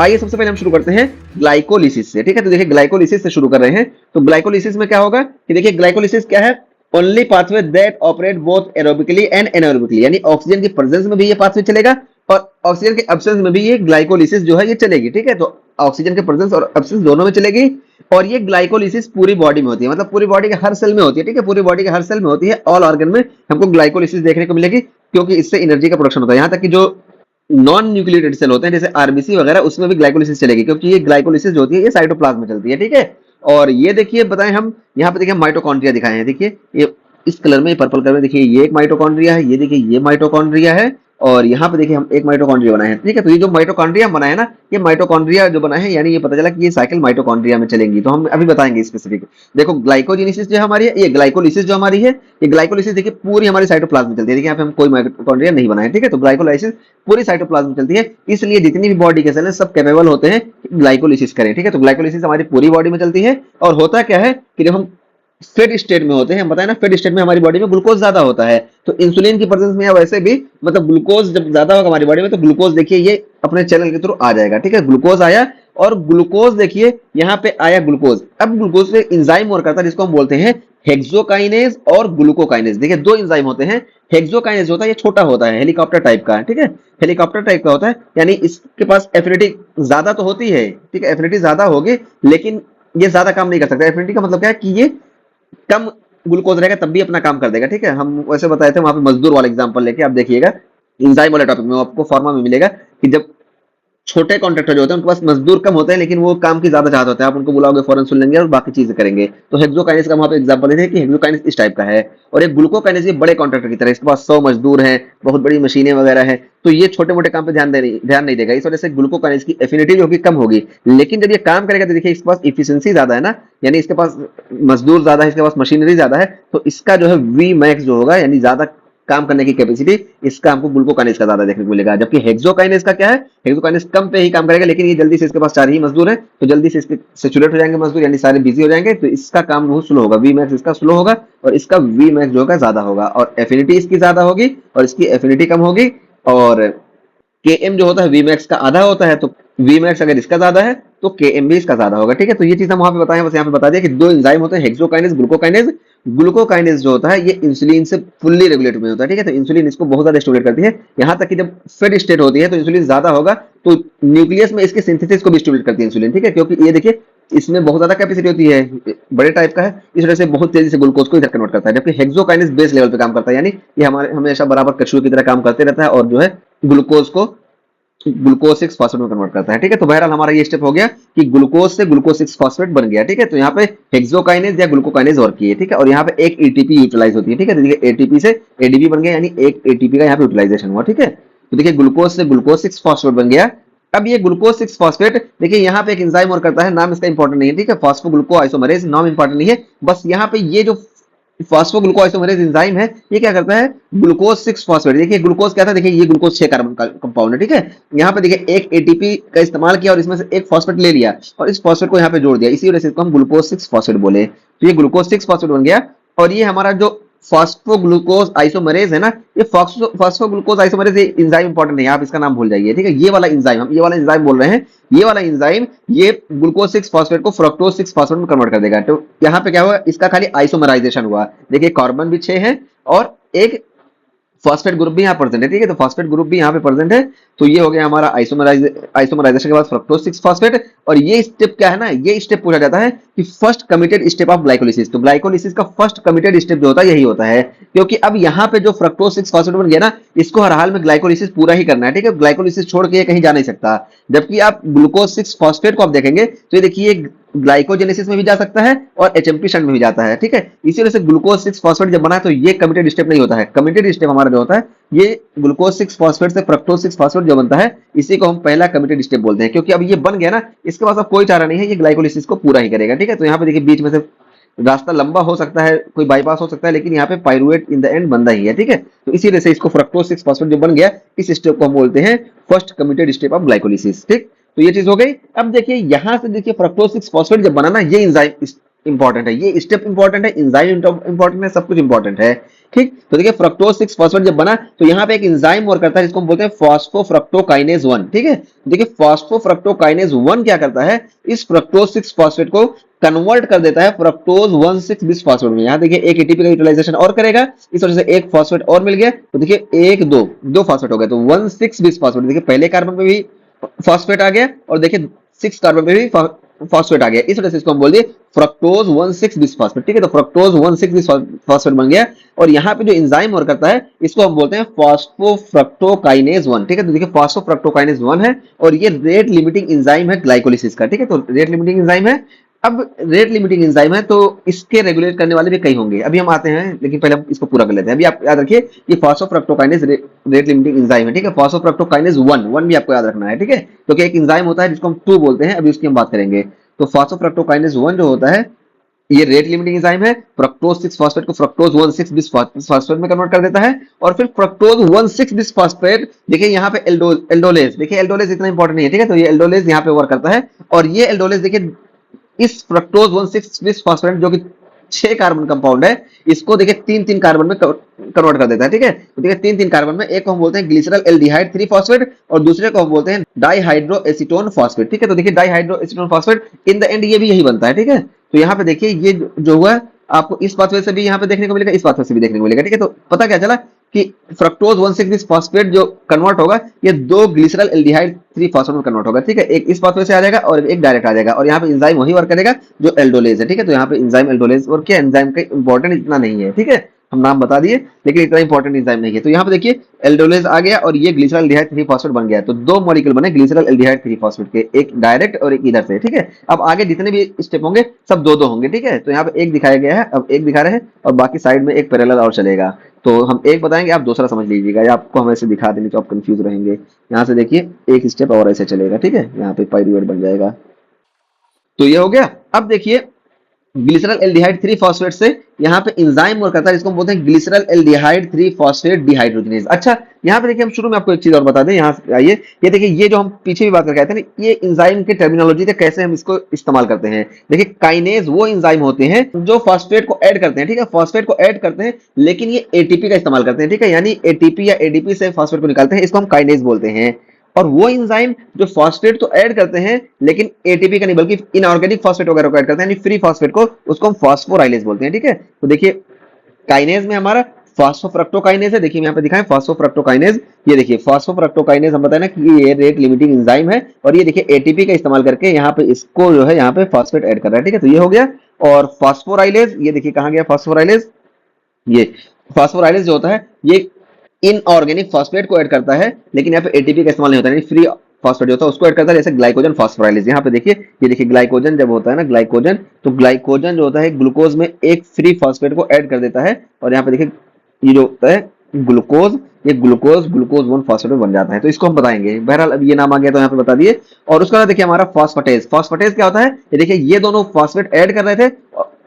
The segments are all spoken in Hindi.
आइए सबसे पहले हम शुरू करते हैं ग्लाइकोलिसिस से। ठीक है, तो देखिए ग्लाइकोलिसिस से शुरू कर रहे हैं। तो ग्लाइकोलिसिस में क्या होगा कि देखिए ग्लाइकोलिसिस क्या है, only pathway that operate both aerobically and anaerobically, यानी ऑक्सीजन की प्रेजेंस में भी ये पाथवे चलेगा और ऑक्सीजन के एब्सेंस में भी ये ग्लाइकोलिसिस जो है ये चलेगी। ठीक है, तो ऑक्सीजन के प्रेजेंस और एब्सेंस दोनों में चलेगी और ये ग्लाइकोलिसिस पूरी बॉडी में होती है, मतलब पूरी बॉडी के हर सेल में होती है। ठीक है, पूरी बॉडी के हर सेल में होती है, ऑल ऑर्गन में हमको ग्लाइकोलिसिस देखने को मिलेगी, क्योंकि इससे एनर्जी का प्रोडक्शन होता है। यहाँ तक कि जो नॉन न्यूक्लिएटेड सेल होते हैं जैसे आरबीसी वगैरह, उसमें भी ग्लाइकोलिसिस चलेगी, क्योंकि ये ग्लाइकोलिसिस जो होती है ये साइटोप्लाज्म में चलती है। ठीक है, और ये देखिए बताएं हम यहाँ पे देखिए माइटोकॉन्ड्रिया दिखाए हैं। देखिए ये इस कलर में, पर्पल कलर में, देखिए ये एक माइटोकॉन्ड्रिया है, ये देखिए ये माइटोकॉन्ड्रिया है और यहाँ पे देखिए हम एक माइटोकॉन्ड्रिया बनाए हैं। ठीक है, तो ये जो माइटोकॉन्ड्रिया बना है ना, ये माइटोकॉन्ड्रिया जो बना है, यानी ये पता चला कि ये साइकिल माइटोकॉन्ड्रिया में चलेंगी, तो हम अभी बताएंगे स्पेसिफिक। देखो ग्लाइकोजेनेसिस जो हमारी है, ये ग्लाइकोलिसिस जो हमारी है, ये ग्लाइकोलिसिस देखिए पूरी हमारी साइटोप्लाज्म में चलती है। देखिए यहाँ पे हम कोई माइटोकॉन्ड्रिया नहीं बनाए। ठीक है, तो ग्लाइकोलाइसिस पूरी साइटोप्लाज्म में चलती है, इसलिए जितनी भी बॉडी के सेल हैं सब कैपेबल होते हैं ग्लाइकोलिसिस करें। ठीक है, तो ग्लाइकोलिसिस हमारी पूरी बॉडी में चलती है और होता क्या है कि जब हम फेड स्टेट में होते हैं, बताया ना, फेड स्टेट में हमारी बॉडी में ग्लूकोज ज्यादा होता है, तो इंसुलिन की प्रेजेंस में या वैसे भी मतलब ग्लूकोज जब ज्यादा होगा हमारी बॉडी में, तो ग्लूकोज देखिए ये अपने चैनल के थ्रू आ जाएगा। ठीक है, ग्लूकोज आया और ग्लूकोज देखिए यहाँ पे आया ग्लूकोज। अब ग्लूकोज पे इंजाइम और करता है जिसको हम बोलते हैं हेक्सोकाइनेज और ग्लूकोकाइनेज। देखिए दो इंजाइम होते हैं। हेक्सोकाइनेज होता है, ये छोटा होता है, हेलीकॉप्टर टाइप का है। ठीक है, हेलीकॉप्टर टाइप का होता है, यानी इसके पास एफिनिटी ज्यादा तो होती है। ठीक है, एफिनिटी ज्यादा होगी, लेकिन ये ज्यादा काम नहीं कर सकता। एफिनिटी का मतलब क्या है कि ये कम ग्लूकोज रहेगा तब भी अपना काम कर देगा। ठीक है, हम वैसे बताए थे वहां पे मजदूर वाला एग्जांपल लेके, आप देखिएगा इंजाइम वाले टॉपिक में आपको फॉर्मा में मिलेगा कि जब छोटे कॉन्ट्रैक्टर जो होते हैं उनके पास मजदूर कम होते हैं, लेकिन वो काम की ज्यादा चाहते होते हैं, आप उनको बुलाओगे फौरन सुन लेंगे और बाकी चीजें करेंगे। तो हेक्सोकाइनेस का वहां पे एग्जांपल देते हैं कि हेक्सोकाइनेस इस टाइप का है, और एक ग्लूकोकाइनेस ये बड़े कॉन्ट्रैक्टर की तरह, इसके पास 100 मजदूर हैं, बहुत बड़ी मशीनें वगैरह है, तो ये छोटे मोटे काम पे ध्यान नहीं देगा। इस वजह से ग्लूकोकाइनेस की एफिनिटी जो कि कम होगी, लेकिन जब ये काम करेगा तो देखिए इसके पास इफिशिएंसी ज्यादा है ना, यानी इसके पास मजदूर ज्यादा है, इसके पास मशीनरी ज्यादा है, तो इसका जो है वी मैक्स जो होगा, यानी ज्यादा काम करने की कैपेसिटी, इसका हमको ग्लूकोकाइनेस का ज्यादा देखने को मिलेगा। जबकि हेक्सोकाइनेस का क्या है, हेक्सोकाइनेस कम पे ही काम करेगा, लेकिन ये जल्दी से, इसके पास 4 ही मजदूर है तो जल्दी से इसके सेचुरेट हो जाएंगे मजदूर, यानी सारे बिजी हो जाएंगे, तो इसका काम बहुत स्लो होगा। वी मैक्स इसका स्लो होगा और इसका वी मैक्स जो होगा ज्यादा होगा, और एफिनिटी इसकी ज्यादा होगी और इसकी एफिनिटी कम होगी। और Km जो होता है Vmax का आधा होता है, तो Vmax अगर इसका ज्यादा है तो Km भी इसका ज्यादा होगा। ठीक है, तो ये चीज हम वहां पे बताएं, बस यहाँ पे बता दिया कि दो एंजाइम होते हैं, हेक्सोकाइनेज, ग्लूकोकाइनेज। ग्लूकोकाइनेज जो होता है ये इंसुलिन से फुल्ली रेगुलेट में होता है। ठीक है, तो इंसुलिन इसको बहुत ज्यादा स्टिमुलेट करती है, यहाँ तक कि जब फेड स्टेट होती है तो इंसुलिन ज्यादा होगा, तो न्यूक्लियस में इसके सिंथेसिस को भी स्टिमुलेट करती है इंसुलिन। ठीक है, क्योंकि ये देखिए इसमें बहुत ज्यादा कैपेसिटी होती है, बड़े टाइप का है, इस वजह से बहुत तेजी से ग्लूकोज को इधर कन्वर्ट करता है। जबकि हेक्सोकाइनेज बेस लेवल पे काम करता है, यानी ये हमारे हमेशा बराबर कछुए की तरह काम करते रहता है और जो है ग्लूकोज को ग्लूकोज 6 फॉस्फेट में कन्वर्ट करता है। ठीक है, तो बहरहाल हमारा ये स्टेप हो गया कि ग्लूकोज से ग्लूकोज 6 फॉस्फेट बन गया। ठीक है, तो यहाँ पे हेक्सोकाइनेज या ग्लूकोकाइनेज वर्क की है। ठीक है, और यहाँ पे एक एटीपी यूटिलाइज होती है। ठीक है, तो देखिए एटीपी से एडीपी बन गया, यानी एक एटीपी का यहाँ पे यूटिलाइजेशन हुआ। ठीक है, तो देखिए ग्लूकोज से ग्लूकोज 6 फॉस्फेट बन गया। अब ये ग्लूकोज 6 फॉस्फेट देखिए यहाँ पे एक एंजाइम और करता है, नाम इसका इंपॉर्टेंट नहीं है। ठीक है, फॉस्फोग्लूको आइसोमरेज, नाम इंपॉर्टेंट नहीं है, बस यहाँ पे ये जो फॉस्फोग्लूकोआइसोमेरेज एंजाइम है ये क्या करता है, ग्लूकोज 6 फॉस्फेट। देखिए ग्लूकोज क्या था, देखिए ये ग्लूकोज 6 कार्बन का कंपाउंड है। ठीक है, यहाँ पे देखिए एक एटीपी का इस्तेमाल किया और इसमें से एक फॉस्फेट ले लिया और इस फॉस्फेट को यहाँ पे जोड़ दिया, इसी वजह से इसको हम ग्लूकोज 6 फॉस्फेट बोले। तो ये ग्लूकोज 6 फॉस्फेट बन गया। और ये हमारा जो फॉस्फोग्लूकोज आइसोमरेज है ना, ये फॉस्फोग्लूकोज आइसोमरेज एंजाइम इंपॉर्टेंट नहीं है, आप इसका नाम भूल जाइए। ठीक है, ये वाला एंजाइम, हम ये वाला एंजाइम बोल रहे हैं, ये वाला एंजाइम ये ग्लूकोज 6 फॉस्फेट को फ्रक्टोज 6 फॉस्फेट में कन्वर्ट कर देगा। तो यहाँ पे क्या हुआ, इसका खाली आइसोमराइजेशन हुआ। देखिए कार्बन भी 6 है और एक फॉस्फेट ग्रुप भी यहाँ प्रेजेंट है। ठीक है, तो फॉस्फेट ग्रुप भी यहाँ पे प्रेजेंट है, तो ये हो गया हमारा आइसोमराइजेशन के बाद फ्रक्टोज 6 फॉस्फेट। और ये स्टेप क्या है ना, ये स्टेप पूछा जाता है कि first committed step of glycolysis. तो ग्लाइकोलिसिस का फर्स्ट कमिटेड स्टेप जो होता है यही होता है, क्योंकि अब यहाँ पे जो फ्रक्टोज 6 फॉस्फेट बन गया ना, इसको हर हाल में ग्लाइकोलिसिस पूरा ही करना है। ठीक है, ग्लाइकोलिसिस छोड़ के ये कहीं जा नहीं सकता। जबकि आप ग्लूकोज 6 फॉस्फेट को आप देखेंगे तो ये देखिए ग्लाइकोजेनेसिस में भी जा सकता है और एचएमपी शंट में भी जाता है। ठीक है, इसी वजह से ग्लूकोज 6 फॉस्फेट जब बना है तो ये कमिटेड स्टेप नहीं होता है। कमिटेड स्टेप हमारा जो होता है ये ग्लूकोज 6 फॉस्फेट से फ्रक्टोज 6 फॉस्फेट जो बनता है, इसी को हम पहला कमिटेड स्टेप बोलते हैं, क्योंकि अब ये बन गया ना, इसके पास अब कोई चारा नहीं है, ये ग्लाइकोलिसिस को पूरा ही करेगा। ठीक है, तो यहाँ पे देखिए बीच में से रास्ता लंबा हो सकता है, कोई बाईपास हो सकता है, लेकिन यहाँ पे पाइरुवेट इन द एंड बनता ही है। ठीक है, तो इसी वजह से इसको फ्रक्टोज 6 फॉस्फेट जो बन गया, इस स्टेप को हम बोलते हैं first committed step of glycolysis. ठीक, तो ये चीज हो गई। अब देखिए यहां से देखिए फ्रक्टोज 6 फॉस्फेट जब बना ना, ये एंजाइम इंपॉर्टेंट है, ये स्टेप इंपॉर्टेंट है, एंजाइम इंपॉर्टेंट है, सब कुछ इंपॉर्टेंट है। ठीक। तो देखिए फ्रक्टोज 6 फॉस्फेट जब बना तो यहाँ पे एक एंजाइम और करता है जिसको हम बोलते हैं फॉस्फोफ्रक्टोकाइनेज 1। ठीक है, तो देखिए फॉस्फोफ्रक्टोकाइनेज 1 क्या करता है, इस फ्रक्टोज 6 फॉस्फेट को कन्वर्ट कर देता है फ्रक्टोज 1,6 बिस फॉस्फेट में। यहाँ देखिए एक एटीपी का यूटिलाइजेशन और करेगा, इस वजह से एक फॉस्फेट और मिल गया, तो देखिए एक दो दो फॉस्फेट हो गए, तो 1,6 बिस फॉस्फेट। देखिए पहले कार्बन पे भी फॉस्फेट आ गया और देखिए 6 कार्बन पे भी फॉस्फेट आ गया, इस वजह से इसको हम बोल दिए फ्रक्टोज 1,6 बिस फॉस्फेट। ठीक है, तो फ्रक्टोज 1,6 बिस फॉस्फेट बन गया। और यहाँ पे जो एंजाइम और करता है इसको हम बोलते हैं फॉस्फोफ्रक्टोकाइनेज 1। ठीक है, तो देखिए फॉस्फोफ्रक्टोकाइनेज 1 है और ये रेट लिमिटिंग एंजाइम है ग्लाइकोलिसिस का। ठीक है, तो रेट लिमिटिंग एंजाइम है। अब रेट लिमिटिंग एंजाइम है तो इसके रेगुलेट करने वाले भी कई होंगे, अभी हम आते हैं, लेकिन पहले हम इसको पूरा कर लेते हैं। अभी आप याद रखिए कि फॉस्फोफ्रक्टोकाइनेज रेट लिमिटिंग एंजाइम है। ठीक है, फॉस्फोफ्रक्टोकाइनेज 1 भी आपको याद रखना है। ठीक है, क्योंकि एक एंजाइम होता है जिसको हम 2 बोलते हैं, अभी उसकी हम बात करेंगे। तो फॉस्फोफ्रक्टोकाइनेज 1 जो होता है ये रेट लिमिटिंग एंजाइम है, फ्रक्टोज 6 फॉस्फेट को फ्रक्टोज 1,6 बिस फॉस्फेट में कन्वर्ट कर देता है। और फिर फ्रक्टोज 1,6 बिस फॉस्फेट, देखिए यहाँ पे एल्डोलेज, देखिए एल्डोलेज इतना इंपॉर्टेंट नहीं है। ठीक है, तो ये एल्डोलेज यहाँ पे वर्क करता है और ये एल्डोलेज देखिए इस फ्रक्टोज 1,6 बिस फॉस्फेट जो कि 6 कार्बन कंपाउंड है, इसको देखिए 3-3 कार्बन में कन्वर्ट कर देता है। ठीक है, तो देखिए 3-3 कार्बन में एक को हम बोलते हैं ग्लिसरल एल्डिहाइड 3 फॉस्फेट और दूसरे को हम बोलते हैं डाइहाइड्रो एसीटोन फॉस्फेट। ठीक है, तो देखिए डाइहाइड्रो acetone phosphate in the end ये भी यही बनता है। ठीक है, तो यहाँ पे देखिए ये जो हुआ आपको इस पाथवे से भी यहाँ पे देखने को मिलेगा, इस पाथवे से भी देखने को मिलेगा। ठीक है, तो पता क्या चला कि फ्रक्टोज 1,6 बिस फॉस्फेट जो कन्वर्ट होगा ये 2 ग्लिसरल एल्डिहाइड 3 फॉस्फेट में कन्वर्ट होगा। ठीक है, एक इस पाथवे से आ जाएगा और एक डायरेक्ट आ जाएगा और यहाँ पे एंजाइम वही वर्क करेगा जो एल्डोलेज है। ठीक है, तो यहाँ पे एंजाइम एल्डोलेज और क्या एंजाइम का इंपॉर्टेंट इतना नहीं है। ठीक है, हम नाम बता दिए लेकिन इतना इंपॉर्टेंट एंजाइम नहीं है। तो यहाँ पे देखिए एल्डोलेज आ गया और ये ग्लिसरल एल्डिहाइड 3 फॉस्फेट बन गया, तो 2 मॉलिक्यूल बने ग्लिसरल एल्डिहाइड 3 फॉस्फेट के, एक डायरेक्ट और एक इधर से। ठीक है, अब आगे जितने भी स्टेप होंगे सब 2-2 होंगे। ठीक है, तो यहाँ पे एक दिखाया गया है, अब एक दिखा रहे हैं और बाकी साइड में एक पैरेलल और चलेगा। तो हम एक बताएंगे, आप दूसरा समझ लीजिएगा, या आपको हम ऐसे दिखा देंगे तो आप कंफ्यूज रहेंगे। यहाँ से देखिए एक स्टेप और ऐसे चलेगा। ठीक है, यहाँ पे पाइरूवेट बन जाएगा। तो ये हो गया। अब देखिए ग्लिसरल एल्डिहाइड 3 फॉस्फेट से यहाँ पे एंजाइम वर्क करता है जिसको हम बोलते हैं ग्लिसरल एल्डिहाइड 3 फॉस्फेट डिहाइड्रोजनेज। अच्छा, यहाँ पे देखिए हम शुरू में आपको एक चीज और बता दें, यहाँ से आइए, ये देखिए ये जो हम पीछे भी बात करके आए थे ना, ये एंजाइम के टर्मिनोलॉजी थे कैसे हम इसको इस्तेमाल करते हैं। देखिए काइनेज वो एंजाइम होते हैं जो फॉस्फेट को ऐड करते हैं। ठीक है, फॉस्फेट को ऐड करते हैं लेकिन ये एटीपी का इस्तेमाल करते हैं। ठीक है, यानी एटीपी या एडीपी से फॉस्फेट को निकालते हैं, इसको हम काइनेज बोलते हैं। और वो एंजाइम जो फॉस्फेट तो ऐड करते हैं लेकिन एटीपी का नहीं बल्कि इनऑर्गेनिक फॉस्फेट वगैरह को ऐड करते हैं, यानी फ्री फॉस्फेट को, उसको हम फॉस्फोराइलेज बोलते हैं। ठीक है, तो देखिए काइनेज में हमारा फॉस्फोफ्रक्टोकाइनेज है, देखिए यहाँ पे दिखाएं फॉस्फोफ्रक्टोकाइनेज, ये देखिए फॉस्फोफ्रक्टोकाइनेज हम बताए ना कि ये रेट लिमिटिंग एंजाइम है और ये देखिए एटीपी का इस्तेमाल करके यहाँ पे इसको जो है यहाँ पे फॉस्फेट ऐड कर रहा है। ठीक है, तो ये हो गया। और फॉस्फोराइलेज, ये देखिए कहाँ गया फॉस्फोराइलेज, ये फॉस्फोराइलेज जो होता है ये इनऑर्गेनिक फॉस्फेट को ऐड करता है लेकिन यहाँ पे एटीपी का इस्तेमाल नहीं होता है, फ्री फॉस्फेट जो होता है उसको ऐड करता है, जैसे ग्लाइकोजन फॉस्फोराइलेज। यहाँ पे देखिए, ये देखिए ग्लाइकोजन जब होता है ना, ग्लाइकोजन, तो ग्लाइकोजन जो होता है ग्लूकोज में एक फ्री फॉस्फेट को ऐड कर देता है और यहाँ पे देखिए ये जो होता है ग्लूकोज, ये ग्लूकोज 1 फॉस्फेट में बन जाता है। तो इसको हम बताएंगे, बहरहाल अब ये नाम आ गया तो यहाँ पे बता दिए। और उसके बाद देखिए हमारा फॉस्फेटेज, फॉस्फेटेज क्या होता है, ये देखिए ये दोनों फॉस्फेट ऐड कर रहे थे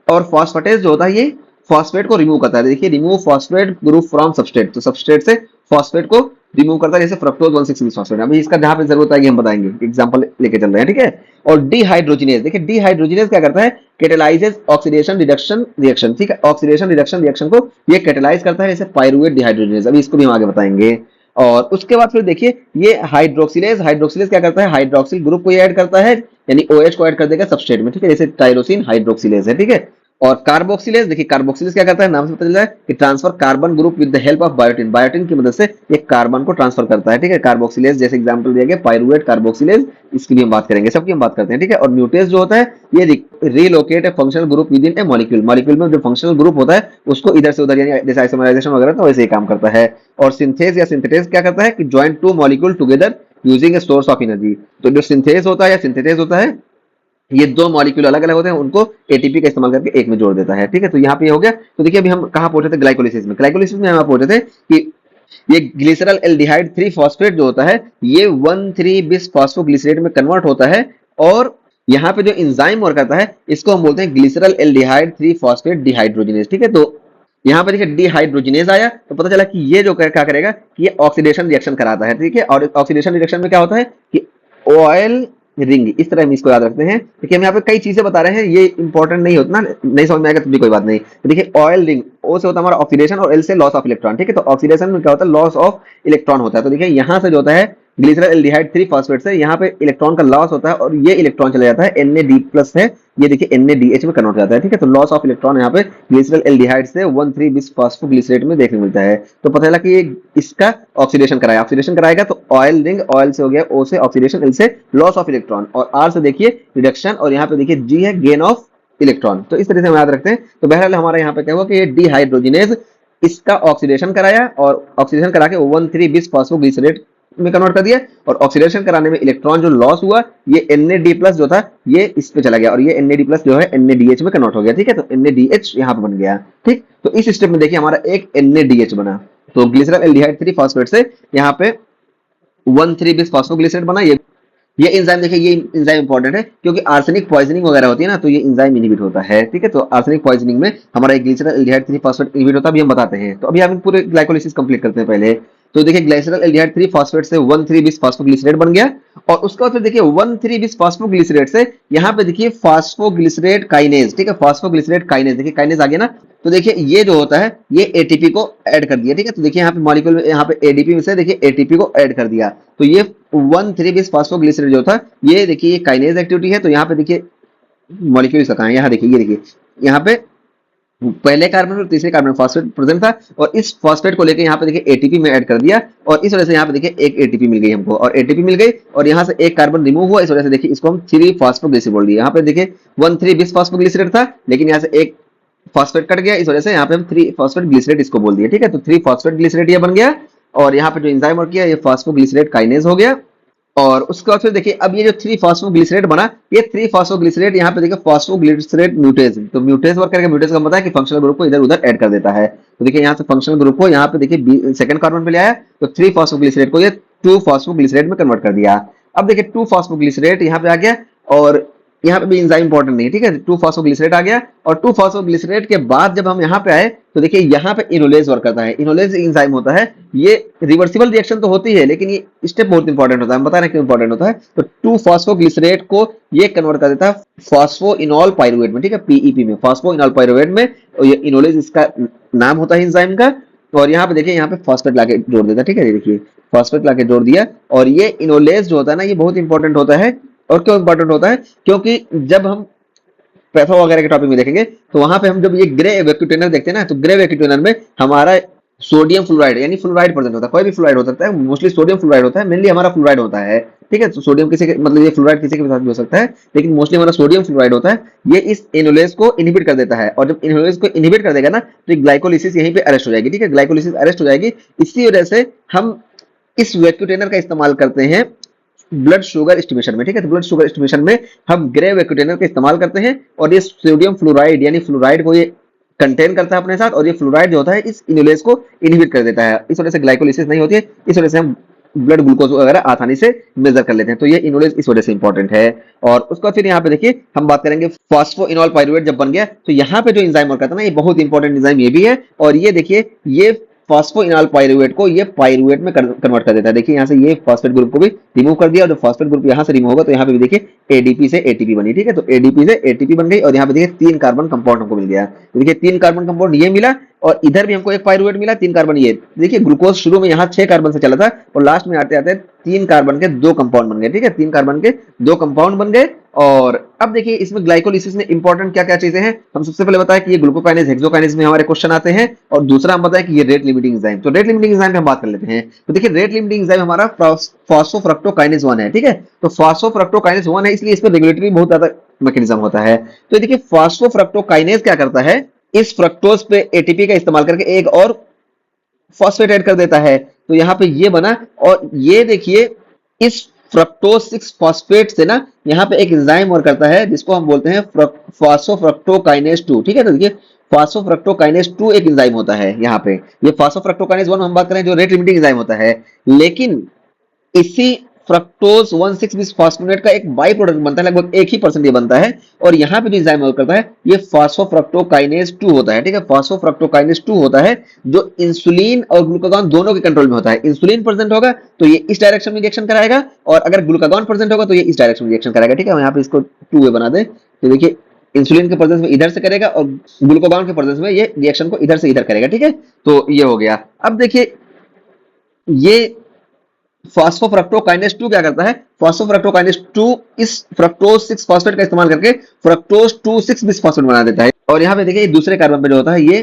और फॉस्फेटेज जो होता है ये फॉस्फेट को रिमूव करता है। देखिए remove phosphate group from substrate, तो सबस्ट्रेट से फॉस्फेट को रिमूव करता है, जैसे फ्रक्टोज 1,6 फॉस्फेट। अभी इसका जहां पे जरूरत आएगी हम बताएंगे, एग्जांपल लेके चल रहे हैं। ठीक है, और डिहाइड्रोजिनेज, देखिए डिहाइड्रोजिनेज क्या करता है, कैटेलाइजेस ऑक्सीडेशन रिडक्शन रिएक्शन। ठीक है, ऑक्सीडेशन रिडक्शन रिएक्शन को ये कैटेलाइज करता है, जैसे पाइरुवेट डिहाइड्रोजिनेज, अभी इसको भी हम आगे बताएंगे। और उसके बाद फिर देखिए ये हाइड्रोक्सिलेज, हाइड्रोक्सिलेज क्या करता है, हाइड्रोक्सिल ग्रुप को ये ऐड करता है, यानी OH को ऐड कर देगा सबस्ट्रेट में। ठीक है, जैसे टाइरोसिन हाइड्रोक्सिलेज है। ठीक है, और कार्बोक्सिलेज, देखिए कार्बोक्सिलेज क्या करता है, नाम से पता चलता है कि transfer carbon group with the help of biotin, biotin की मदद से ये कार्बन को ट्रांसफर करता है। ठीक है, कार्बोक्सिलेज जैसे एग्जांपल दिया गया पाइरुवेट कार्बोक्सिलेज, इसकी भी हम बात करेंगे, सबकी हम बात करते हैं। ठीक है, और म्यूटेज जो होता है ये relocate A functional group with in A molecule, molecule में जो फंक्शनल ग्रुप होता है उसको इधर से उधर, यानी जैसे आइसोमराइजेशन वगैरह तो वैसे ही काम करता है। और सिंथेज या सिंथेटेज क्या करता है कि join 2 molecule together using a source of energy. तो जो सिंथेज होता है या सिंथेटेज होता है ये 2 मॉलिक्यूल अलग अलग होते हैं, उनको एटीपी का इस्तेमाल करके एक में जोड़ देता है। ठीक है, तो यहाँ पे हो गया। तो देखिए अभी हम कहाँ पहुंचे थे, ग्लाइकोलिसिस में। ग्लाइकोलिसिस में हम पहुंचे थे कि ये ग्लिसरल एल्डिहाइड 3 फॉस्फेट जो होता है ये 1,3 बिस फॉस्फोग्लिसरेट में कन्वर्ट होता है और यहाँ पे जो एंजाइम वर्क करता है इसको हम बोलते हैं ग्लिसरल एल्डिहाइड 3 फॉस्फेट डिहाइड्रोजिनेज। ठीक है, तो यहाँ पे देखिए डिहाइड्रोजिनेज आया तो पता चला कि ये जो क्या करेगा कि ये ऑक्सीडेशन रिएक्शन कराता है। ठीक है, और ऑक्सीडेशन रिएक्शन में क्या होता है कि ऑयल रिंग, इस तरह हम इसको याद रखते हैं। देखिए हम यहाँ पे कई चीजें बता रहे हैं, ये इंपॉर्टेंट नहीं होता ना, नहीं समझ में आएगा तो भी कोई बात नहीं। तो देखिए ऑयल रिंग, ओ से होता है हमारा ऑक्सीडेशन और एल से लॉस ऑफ इलेक्ट्रॉन, ठीक है। तो ऑक्सीडेशन में क्या होता है, लॉस ऑफ इलेक्ट्रॉन होता है। तो देखिए यहाँ से जो होता है ग्लिसरॉल एल्डिहाइड 3 फॉस्फेट से यहाँ पे इलेक्ट्रॉन का लॉस होता है और ये इलेक्ट्रॉन चला जाता है Na+ है, ये देखिए NaDH में कन्वर्ट हो जाता है, ठीक है। तो लॉस ऑफ इलेक्ट्रॉन यहाँ पे ग्लिसरॉल एल्डिहाइड से 1,3 बिस फॉस्फोग्लिसरेट में देखने को मिलता है। तो पता चला कि ये इसका ऑक्सीडेशन कराया, ऑक्सीडेशन कराएगा तो ऑयल रिंग, ऑयल से हो गया O से ऑक्सीडेशन, L से लॉस ऑफ इलेक्ट्रॉन, और R से देखिए रिडक्शन, और यहाँ पे देखिए G है गेन ऑफ इलेक्ट्रॉन। तो इस तरह से हम याद रखते हैं। तो बहरहाल हमारा यहाँ पे क्या हुआ कि ये डिहाइड्रोजिनेज इसका ऑक्सीडेशन कराया और ऑक्सीडेशन करा के 1,3 बिस फॉस्फोग्लिसरेट में कन्वर्ट कर दिया, और ऑक्सीडेशन कराने में इलेक्ट्रॉन जो लॉस हुआ ये Na+ जो था ये इस पे चला गया, और ये Na+ जो है NaDH में कन्वर्ट हो गया, ठीक है। तो NaDH यहाँ पे बन गया, ठीक। तो इस स्टेप में देखिए हमारा एक NaDH बना। तो ग्लिसरॉल एल्डिहाइड 3 फॉस्फेट से यहाँ पे 1,3 बिस फॉस्फोग्लिसरेट बना। ये एंजाइम देखिए, ये एंजाइम इंपॉर्टेंट है क्योंकि आर्सेनिक पॉइजनिंग वगैरह होती है ना, तो ये एंजाइम इनहिबिट होता है, ठीक है। तो आर्सेनिक पॉइजनिंग में हमारा ग्लिसरॉल एल्डिहाइड 3 फॉस्फेट इनहिबिट होता है, अभी हम बताते हैं। तो अभी हम पूरे ग्लाइकोलिसिस कंप्लीट करते हैं पहले। तो देखिए ग्लिसरॉल एल्डिहाइड 3 फॉस्फेट से 1,3 बिस फॉस्फोग्लिसरेट बन गया, और उसके बाद फिर देखिए 1,3 बिस फॉस्फोग्लिसरेट से यहाँ पे देखिए फॉस्फोग्लिसरेट काइनेज, ठीक है। फॉस्फोग्लिसरेट काइनेज, देखिए काइनेज आ गया ना। तो देखिए ये जो होता है ये एटीपी को ऐड कर दिया, ठीक है। तो देखिए यहाँ पे मॉलिक्यूल में यहाँ पे एडीपी में से देखिए एटीपी को ऐड कर दिया। तो ये 1,3 बिस फॉस्फोग्लिसरेट जो था ये देखिए ये काइनेज एक्टिविटी है। तो यहाँ पे देखिए मॉलिक्यूल इसका कहाँ है, यहाँ देखिए, ये देखिए यहाँ पे पहले कार्बन और तीसरे कार्बन में फॉस्फेट प्रेजेंट था, और इस फॉस्फेट को लेके यहाँ पे देखिए एटीपी में ऐड कर दिया, और इस वजह से यहाँ पे देखिए एक एटीपी मिल गई हमको, और एटीपी मिल गई और यहाँ से एक कार्बन रिमूव हुआ, इस वजह से देखिए इसको हम 3 फॉस्फोग्लिसरेट बोल दिए। यहाँ पे देखिए 1,3 बिस फॉस्फोग्लिसरेट था, लेकिन यहाँ से एक फॉस्फेट कट गया, इस वजह से यहाँ पे हम 3 फॉस्फेट ग्लिसरेट इसको बोल दिए, ठीक है। तो 3 फॉस्फेट ग्लिसरेट ये बन गया, और यहाँ पे जो एंजाइम वर्क किया ये फॉस्फोग्लिसरेट काइनेज हो गया। और उसके बाद फिर देखिए अब ये जो 3 फॉस्फोग्लिसरेट बना, ये 3 फॉस्फोग्लिसरेट यहाँ पे देखिए फॉस्फोग्लिसरेट म्यूटेज, तो म्यूटेज वर्क करके म्यूटेज का मतलब है कि फंक्शनल ग्रुप को इधर उधर ऐड कर देता है। तो देखिए यहाँ से फंक्शनल ग्रुप को यहाँ पे देखिए सेकंड कार्बन पे ले आया, तो 3 फॉस्फोग्लिसरेट को ये 2 फॉस्फोग्लिसरेट में कन्वर्ट कर दिया। अब देखिए 2 फॉस्फोग्लिसरेट यहाँ पे आ गया, और यहाँ पे भी एंजाइम इंपॉर्टेंट नहीं है, ठीक है। 2 फॉस्फोग्लिसरेट आ गया, और 2 फॉस्फोग्लिसरेट के बाद जब हम यहाँ पे आए तो देखिए यहाँ पे इनोलेज वर्क करता है। इनोलेज एंजाइम होता है, ये रिवर्सिबल रिएक्शन तो होती है, लेकिन ये स्टेप बहुत इंपॉर्टेंट होता है, हम बता रहे हैं क्यों इंपॉर्टेंट होता है। तो 2 फॉस्फोग्लिसरेट को ये कन्वर्ट कर देता है फॉस्फोइनॉल पाइरुवेट में, ठीक है, पीईपी में, फॉस्फोइनॉल पाइरुवेट में, और ये इनोलेज इसका नाम होता है एंजाइम का। और यहाँ पे देखिए यहाँ पे फॉस्फेट लाके जोड़ देता है, ठीक है। ये देखिए फॉस्फेट लाके जोड़ दिया, और ये इनोलेज जो होता है ना ये बहुत इंपॉर्टेंट होता है। और क्यों इंपॉर्टेंट होता है, क्योंकि जब हम पैथो वगैरह के टॉपिक में देखेंगे तो वहां पे हम जब ये ग्रे वैक्यूम देखते हैं ना, तो ग्रे वैक्यूम में हमारा सोडियम फ्लोराइड यानी फ्लोराइड प्रेजेंट होता है। कोई भी फ्लोराइड हो सकता है, मोस्टली सोडियम फ्लोराइड होता है, मेनली हमारा फ्लोराइड होता है, ठीक है। तो सोडियम किसी के मतलब ये फ्लोराइड किसी के साथ भी हो सकता है, लेकिन मोस्टली हमारा सोडियम फ्लोराइड होता है। ये इस इनोलेज को इनहिबिट कर देता है, और जब इनोलेज को इनहिबिट कर देगा ना तो ग्लाइकोलिसिस यहीं पे अरेस्ट हो जाएगी, ठीक है। ग्लाइकोलिसिस अरेस्ट हो जाएगी, इसी वजह से हम इस वैक्यूम का इस्तेमाल करते हैं ब्लड शुगर एस्टिमेशन में, ठीक है। तो ब्लड शुगर एस्टिमेशन में हम ग्रे वैक्यूम का इस्तेमाल करते हैं, और ये सोडियम फ्लोराइड यानी फ्लोराइड को ये कंटेन करता है अपने साथ, और ये फ्लोराइड जो होता है इस इनोलेज को इनहिबिट कर देता है। इस वजह से ग्लाइकोलिसिस नहीं होती है, इस वजह से हम ब्लड ग्लूकोज वगैरह आसानी से मेजर कर लेते हैं। तो ये इनोलेज इस वजह से इंपॉर्टेंट है। और उसका फिर यहाँ पे देखिए हम बात करेंगे फॉस्फोइनॉल पाइरुवेट जब बन गया, तो यहाँ पे जो एंजाइम वर्क करता है ना ये बहुत इंपॉर्टेंट एंजाइम ये भी है। और ये देखिए ये फॉस्फोइनॉल पाइरुवेट को ये पाइरुवेट में कन्वर्ट कर देता है। देखिए यहाँ से ये फॉस्फेट ग्रुप को भी रिमूव कर दिया, और जब फॉस्फेट ग्रुप यहाँ से रिमूव होगा तो यहाँ पे भी देखिए एडीपी से एटीपी बनी, ठीक है। तो एडीपी से एटीपी बन गई, और यहाँ पे देखिए 3 कार्बन कंपाउंड हमको मिल गया। तो देखिए 3 कार्बन कंपाउंड ये मिला, और इधर भी हमको एक पाइरुवेट मिला, 3 कार्बन ये। देखिए ग्लूकोज शुरू में यहाँ 6 कार्बन से चला था, और लास्ट में आते आते 3 कार्बन के 2 कंपाउंड बन गए, ठीक है। 3 कार्बन के 2 कंपाउंड बन गए। और अब देखिए इसमें ग्लाइकोलिसिस में इंपॉर्टेंट क्या क्या चीजें हैं, हम सबसे पहले बताएं कि ये ग्लूकोकाइनेज हेक्सोकाइनेज में हमारे क्वेश्चन आते हैं, और दूसरा हम बताएं कि ये रेट लिमिटिंग एंजाइम। तो रेट लिमिटिंग एंजाइम पे हम बात कर लेते हैं। तो देखिए रेट लिमिटिंग एंजाइम हमारा फॉस्फोफ्रक्टोकाइनेज 1 है, ठीक है। तो फॉस्फोफ्रक्टोकाइनेज 1 है, इसलिए इसमें रेगुलेटरी बहुत ज्यादा मैकेनिज्म होता है। तो देखिए फॉस्फोफ्रक्टोकाइनेज क्या करता है, इस फ्रक्टोज पे एटीपी का इस्तेमाल करके एक और फॉस्फेट ऐड कर देता है। तो यहाँ पे ये बना, और ये देखिए इस फ्रक्टोज 6 फॉस्फेट से ना यहाँ पे एक एंजाइम और करता है जिसको हम बोलते हैं फॉस्फोफ्रक्टोकाइनेज 2, ठीक है। तो देखिए फॉस्फोफ्रक्टोकाइनेज 2 एक एंजाइम होता है यहाँ पे। ये फॉस्फोफ्रक्टोकाइनेज 1 हम बात करें जो रेट लिमिटिंग एंजाइम होता है, लेकिन इसी फ्रक्टोज 1,6 बिस्फॉस्फोनेट का एक बाई प्रोडक्ट बनता है, लगभग 1% ये बनता है। और यहाँ पे जो एंजाइम वर्क करता है ये फॉस्फोफ्रक्टोकाइनेज 2 होता है, ठीक है। फॉस्फोफ्रक्टोकाइनेज 2 होता है जो इंसुलिन और ग्लूकागॉन दोनों के कंट्रोल में होता है। इंसुलिन प्रेजेंट होगा तो ये इस डायरेक्शन में रिएक्शन कराएगा, और अगर ग्लूकागॉन प्रेजेंट होगा तो ये इस डायरेक्शन में रिएक्शन कराएगा, ठीक है। यहाँ पे इसको 2 वे बना दे तो देखिए इंसुलिन के प्रेजेंस में इधर से करेगा और ग्लूकागॉन के प्रेजेंस में ये रिएक्शन को इधर से इधर करेगा, ठीक है। तो ये हो गया। अब देखिए ये फॉस्फोफ्रक्टोकाइनेज 2 क्या करता है, फॉस्फोफ्रक्टोकाइनेज 2 इस फ्रक्टोज 6 फॉस्फेट का इस्तेमाल करके फ्रक्टोज 2,6 बिस्फॉस्फेट बना देता है। और यहाँ पे देखिए दूसरे कार्बन पे जो होता है ये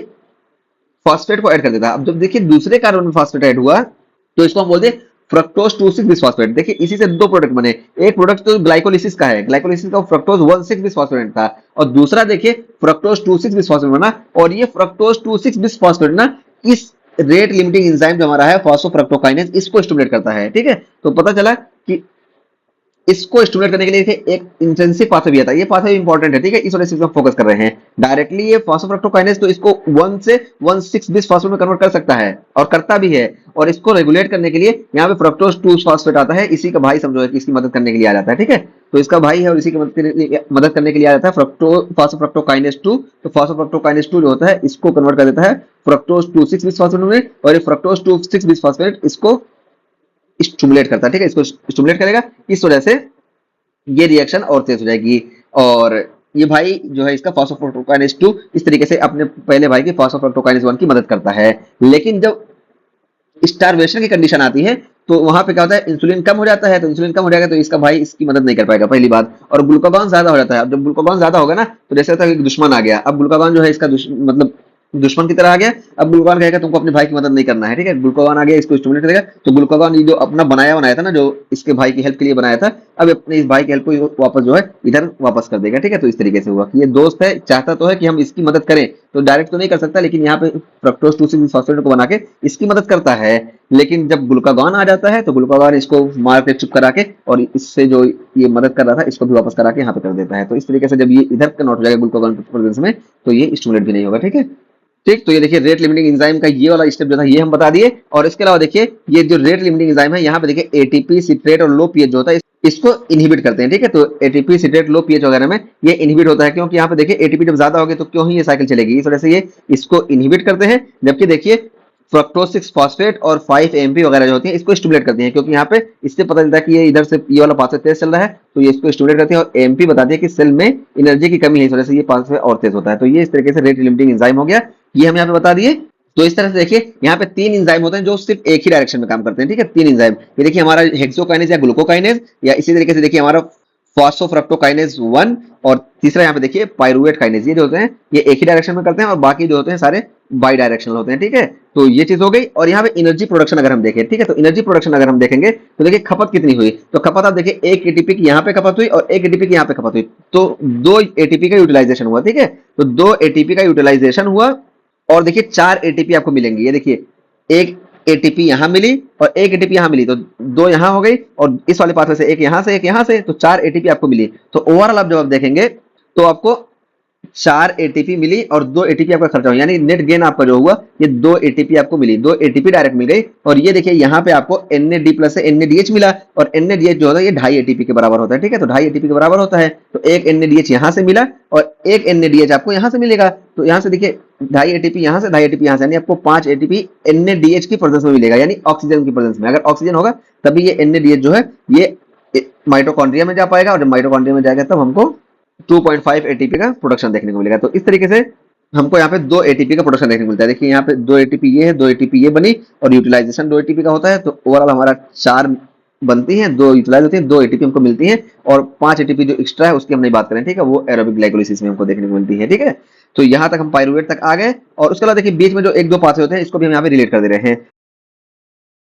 फॉस्फेट को ऐड कर देता है। अब जब देखिए दूसरे कार्बन में फॉस्फेट ऐड हुआ तो इसको हम बोलते हैं फ्रक्टोज 2,6 बिस्फॉस्फेट। देखिए इसी से दो प्रोडक्ट बने, एक प्रोडक्ट तो ग्लाइकोलिसिस का है, ग्लाइकोलिसिस का फ्रक्टोज 1,6 बिस्फॉस्फेट था, और दूसरा देखिए फ्रक्टोज 2,6 बिस्फॉस्फेट बना। और ये फ्रक्टोज 2,6 बिस्फॉस्फेट ना इस रेट लिमिटिंग एंजाइम जो हमारा है फॉस्फोफ्रक्टोकाइनेज इसको स्टिमुलेट करता है, ठीक है। तो पता चला कि इसको स्टिमुलेट करने के लिए एक इंटेंसिव पाथवे भी आता है, ये पाथवे इंपॉर्टेंट है, ठीक है। इस वजह से हम फोकस कर रहे हैं डायरेक्टली ये फॉस्फोफ्रक्टोकाइनेज तो इसको 1 से 1,6 बिस फॉस्फेट में कन्वर्ट कर सकता है और करता भी है। और इसको रेगुलेट करने के लिए यहाँ पे फ्रक्टोज 2 फॉस्फेट आता है, इसी का भाई समझो है कि इसकी मदद करने के लिए आ जाता है, ठीक है। तो इसका भाई है और इसी की मदद करने के लिए आ जाता है फॉस्फोफ्रक्टोकाइनेज 2। तो फॉस्फोफ्रक्टोकाइनेज 2 जो होता है इसको कन्वर्ट कर देता है फ्रक्टोज 2,6 बिस फॉस्फेट में, और ये फ्रक्टोज 2,6 बिस फॉस्फेट इसको स्टिमुलेट करता है, ठीक है। इसको स्टिमुलेट करेगा, इस वजह से ये रिएक्शन और तेज हो जाएगी। और ये भाई जो है इसका फॉस्फोफ्रक्टोकाइनेज 2 इस तरीके से अपने पहले भाई की फॉस्फोफ्रक्टोकाइनेज 1 की मदद करता है। लेकिन जब स्टारवेशन की कंडीशन आती है तो वहां पे क्या होता है, इंसुलिन कम हो जाता है, तो इंसुलिन कम हो जाएगा तो इसका भाई इसकी मदद नहीं कर पाएगा, पहली बात। और ग्लूकागॉन ज्यादा हो जाता है, अब जब ग्लूकागॉन ज्यादा होगा ना तो जैसे होता है कि दुश्मन आ गया, अब ग्लूकागॉन जो है इसका मतलब दुश्मन की तरह आ गया। अब ग्लूकागॉन कहेगा तुमको अपने भाई की मदद नहीं करना है, ठीक है। ग्लूकागॉन आ गया, इसको स्टिमुलेट करेगा, तो ग्लूकागॉन ये जो अपना बनाया था ना, जो इसके भाई की हेल्प के लिए बनाया था, अब अपने इस भाई की हेल्प को वापस जो है इधर वापस कर देगा, ठीक है। तो इस तरीके से हुआ कि ये दोस्त है, चाहता तो है कि हम इसकी मदद करें, तो डायरेक्ट तो नहीं कर सकता, लेकिन यहाँ पे फ्रक्टोज 2,6 फॉस्फेट को बना के इसकी मदद करता है। लेकिन जब ग्लूकागॉन आ जाता है तो ग्लूकागॉन इसको मार के चुप करा के और इससे जो ये मदद कर रहा था इसको भी वापस करा के यहाँ पे कर देता है। तो इस तरीके से जब ये इधर कन्वर्ट हो जाएगा ग्लूकागॉन प्रेजेंस में तो ये स्टिमुलेट भी नहीं होगा, ठीक है। ठीक, तो ये देखिए रेट लिमिटिंग एंजाइम का ये वाला स्टेप जो था ये हम बता दिए। और इसके अलावा देखिए ये जो रेट लिमिटिंग एंजाइम है यहाँ पे देखिए एटीपी सिट्रेट और लो पीएच जो होता है इसको इनहिबिट करते हैं, ठीक है। तो एटीपी सिट्रेट लो पीएच वगैरह में ये इनहिबिट होता है, क्योंकि यहाँ पे देखिए एटीपी जब ज्यादा होगी तो क्यों ही ये साइकिल चलेगी, इस वजह से ये इसको इनहिबिट करते हैं। जबकि देखिए फ्रक्टोज 6 फॉस्फेट और 5 एमपी वगैरह जो होती है इसको स्टिमुलेट करती हैं, क्योंकि यहाँ पे इससे पता चलता है कि ये इधर से ये वाला पाथवे तेज चल रहा है तो ये इसको स्टिमुलेट करती है। और एमपी बताती है कि सेल में एनर्जी की कमी है, इस वजह से ये पाथवे और तेज होता है। तो ये इस तरीके से रेट लिमिटिंग एंजाइम हो गया, ये हम यहाँ पे बता दिए। तो इस तरह से देखिए यहाँ पे 3 एंजाइम होते हैं जो सिर्फ एक ही डायरेक्शन में काम करते हैं, ठीक है। 3 एंजाइम, ये देखिए हमारा हेक्सोकाइनेज या ग्लूकोकाइनेज, या इसी तरीके से देखिए हमारा फॉस्फोफ्रक्टोकाइनेज 1, और तीसरा यहाँ पे देखिए पाइरुवेट काइनेज। ये जो होते हैं ये एक ही डायरेक्शन में करते हैं और बाकी जो होते हैं सारे बाई डायरेक्शनल होते हैं, ठीक है। तो ये चीज हो गई। और यहाँ पे एनर्जी प्रोडक्शन अगर हम देखें, ठीक है, तो एनर्जी प्रोडक्शन अगर हम देखेंगे तो देखिए खपत कितनी हुई, तो खपत आप देखिए एक एटीपी की यहाँ पे खपत हुई और एक एटीपी की यहाँ पे खपत हुई, तो 2 एटीपी का यूटिलाइजेशन हुआ, ठीक है। तो 2 एटीपी का यूटिलाइजेशन हुआ और देखिए 4 एटीपी आपको मिलेंगी। ये देखिए एक एटीपी यहां मिली और एक एटीपी यहां मिली, तो 2 यहां हो गई और इस वाले पाथवे से एक यहां से एक यहां से, तो 4 एटीपी आपको मिली। तो ओवरऑल आप जब आप देखेंगे तो आपको 4 एटीपी मिली और 2 एटीपी आपका खर्चा हुआ, यानी नेट गेन आपका जो हुआ ये 2 एटीपी आपको मिली, 2 एटीपी डायरेक्ट मिल गई। और ये देखिए यहाँ पे आपको NAD प्लस से NADH मिला, और NADH जो होता है ये 2.5 एटीपी के बराबर होता है, ठीक है। तो 2.5 एटीपी के बराबर होता है, तो एक NADH यहाँ से मिला और एक NADH आपको यहाँ से मिलेगा। तो यहाँ से देखिए 2.5 एटीपी यहाँ से 2.5 एटीपी यहाँ से, यानी आपको 5 एटीपी NADH की प्रेजेंस में मिलेगा, यानी ऑक्सीजन की प्रेजेंस में। अगर ऑक्सीजन होगा तभी ये NADH जो है ये माइटोकॉन्ड्रिया में जा पाएगा, और जब माइटोकॉन्ड्रिया में जाएगा तब हमको 2.5 एटीपी का प्रोडक्शन देखने को मिलेगा। तो इस तरीके से हमको यहाँ पे 2 एटीपी का प्रोडक्शन देखने को मिलता है। देखिए यहाँ पे 2 एटीपी ये है, 2 एटीपी ये बनी, और यूटिलाइजेशन 2 एटीपी का होता है। तो ओवरऑल हमारा 4 बनती हैं, 2 यूटिलाइज होती हैं, 2 एटीपी हमको मिलती हैं, और 5 एटीपी जो एक्स्ट्रा है उसकी हम नहीं बात करें, ठीक है, वो एरोबिक ग्लाइकोलिसिस में हमको देखने को मिलती है, ठीक है। तो यहाँ तक हम पाइरुवेट तक आ गए। और उसके बाद देखिए बीच में जो 1-2 पाथवे होते हैं इसको भी हम यहाँ पे रिलेट कर दे रहे हैं।